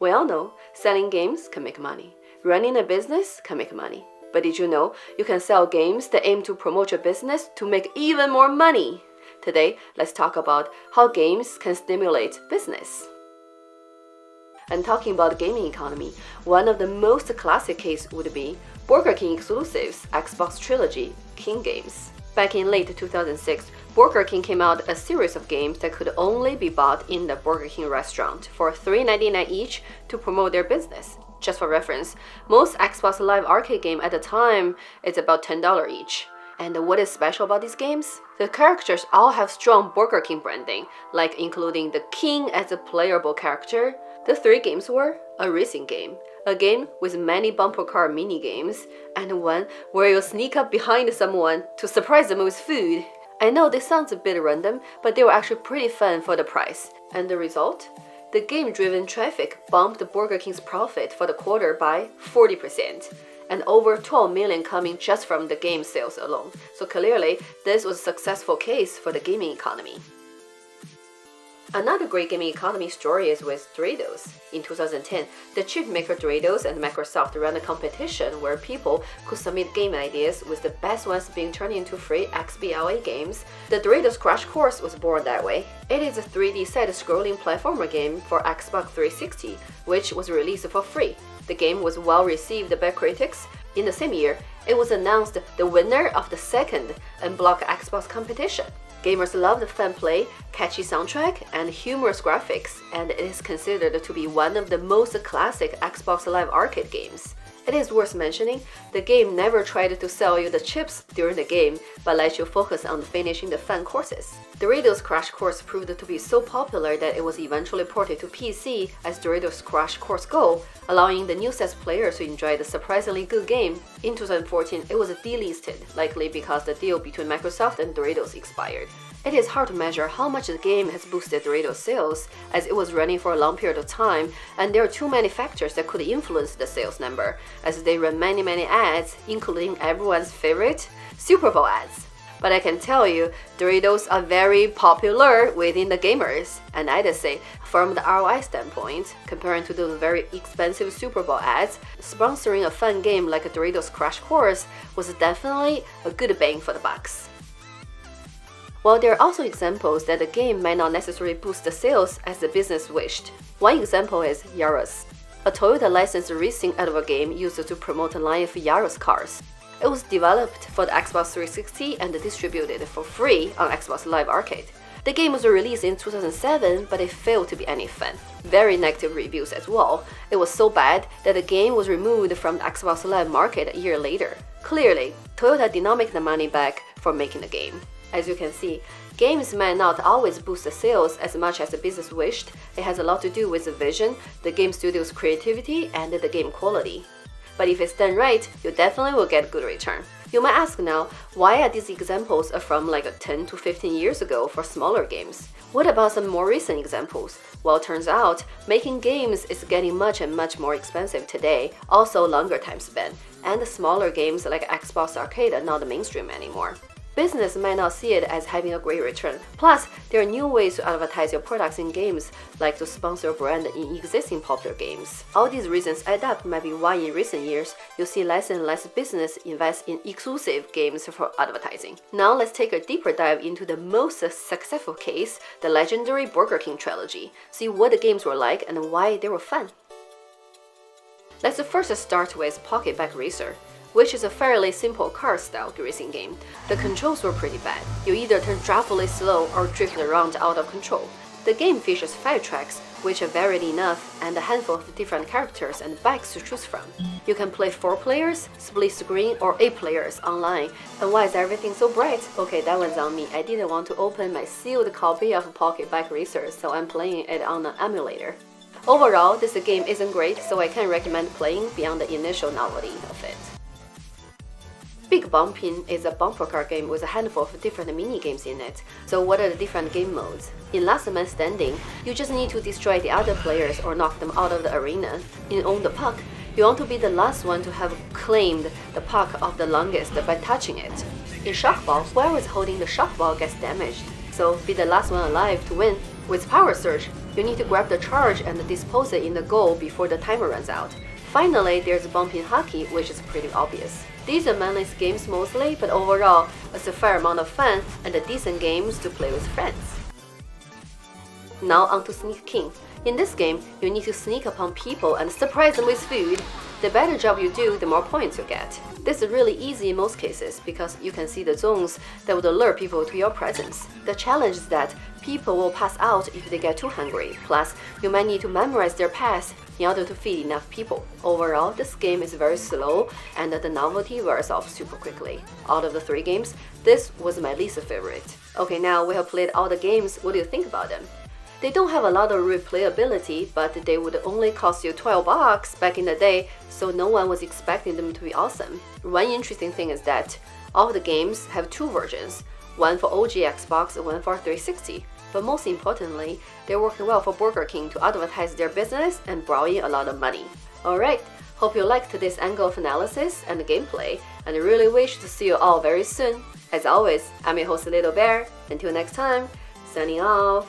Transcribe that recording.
We all know selling games can make money. Running a business can make money. But did you know you can sell games that aim to promote your business to make even more money? Today, let's talk about how games can stimulate business. And talking about gaming economy, one of the most classic cases would be Burger King exclusives Xbox Trilogy King games. Back in late 2006, Burger King came out a series of games that could only be bought in the Burger King restaurant for $3.99 each to promote their business. Just for reference, most Xbox Live Arcade game at the time is about $10 each. And what is special about these games? The characters all have strong Burger King branding, like including the King as a playable character. The three games were a racing game, a game with many bumper car mini games, and one where you sneak up behind someone to surprise them with food. I know this sounds a bit random, but they were actually pretty fun for the price. And the result? The game-driven traffic bumped Burger King's profit for the quarter by 40%, and over 12 million coming just from the game sales alone. So clearly, this was a successful case for the gaming economy. Another great gaming economy story is with Doritos. In 2010, the chip maker Doritos and Microsoft ran a competition where people could submit game ideas, with the best ones being turned into free XBLA games. The Doritos Crash Course was born that way. It is a 3D side-scrolling platformer game for Xbox 360, which was released for free. The game was well received by critics. In the same year, it was announced the winner of the second unblocked Xbox competition. Gamers loved the fun play, catchy soundtrack, and humorous graphics, and it is considered to be one of the most classic Xbox Live Arcade games. It is worth mentioning, the game never tried to sell you the chips during the game, but let you focus on finishing the fun courses. Doritos Crash Course proved to be so popular that it was eventually ported to PC as Doritos Crash Course Go, allowing the new set players to enjoy the surprisingly good game. In 2014, it was delisted, likely because the deal between Microsoft and Doritos expired. It is hard to measure how much the game has boosted Doritos sales, as it was running for a long period of time, and there are too many factors that could influence the sales number, as they run many ads, including everyone's favorite Super Bowl ads. But I can tell you, Doritos are very popular within the gamers, and I'd say, from the ROI standpoint, comparing to those very expensive Super Bowl ads, sponsoring a fun game like a Doritos Crash Course was definitely a good bang for the bucks. While there are also examples that the game might not necessarily boost the sales as the business wished. One example is Yaris, a Toyota licensed racing advert game used to promote a line of Yaris cars. It was developed for the Xbox 360 and distributed for free on Xbox Live Arcade. The game was released in 2007, but it failed to be any fun. Very negative reviews as well. It was so bad that the game was removed from the Xbox Live market a year later. Clearly, Toyota did not make the money back for making the game. As you can see, games might not always boost the sales as much as the business wished. It has a lot to do with the vision, the game studio's creativity, and the game quality. But if it's done right, you definitely will get good return. You might ask now, why are these examples from like 10 to 15 years ago for smaller games? What about some more recent examples? Well, it turns out, making games is getting much more expensive today, also longer time span, and the smaller games like Xbox Arcade are not mainstream anymore. Business might not see it as having a great return. Plus, there are new ways to advertise your products in games, like to sponsor a brand in existing popular games. All these reasons add up might be why in recent years, you see less and less business invest in exclusive games for advertising. Now let's take a deeper dive into the most successful case, the legendary Burger King Trilogy. See what the games were like and why they were fun. Let's first start with Pocket Bike Racer, which is a fairly simple car-style racing game. The controls were pretty bad. You either turn drivably slow or drift around out of control. The game features 5 tracks, which are varied enough, and a handful of different characters and bikes to choose from. You can play 4 players, split screen, or 8 players online. And why is everything so bright? Okay, that one's on me. I didn't want to open my sealed copy of Pocket Bike Racer, so I'm playing it on an emulator. Overall, this game isn't great, so I can't recommend playing beyond the initial novelty of it. Big Bumpin is a bumper car game with a handful of different mini-games in it. So what are the different game modes? In Last Man Standing, you just need to destroy the other players or knock them out of the arena. In Own the Puck, you want to be the last one to have claimed the puck of the longest by touching it. In Shockball, whoever is holding the shockball gets damaged, so be the last one alive to win. With Power Surge, You need to grab the charge and dispose it in the goal before the timer runs out. Finally, there's Bumpin hockey, which is pretty obvious. These are mindless games mostly, but overall, it's a fair amount of fun and decent games to play with friends. Now on to Sneak King. In this game, you need to sneak upon people and surprise them with food. The better job you do, the more points you get. This is really easy in most cases because you can see the zones that would alert people to your presence. The challenge is that people will pass out if they get too hungry, plus you might need to memorize their paths in order to feed enough people. Overall, this game is very slow and the novelty wears off super quickly. Out of the 3 games, this was my least favorite. Okay, now we have played all the games, what do you think about them? They don't have a lot of replayability, but they would only cost you $12 back in the day, so no one was expecting them to be awesome. One interesting thing is that all of the games have 2 versions, one for OG Xbox and one for 360. But most importantly, they're working well for Burger King to advertise their business and draw in a lot of money. Alright, hope you liked this angle of analysis and gameplay, and I really wish to see you all very soon. As always, I'm your host Little Bear. Until next time, signing off.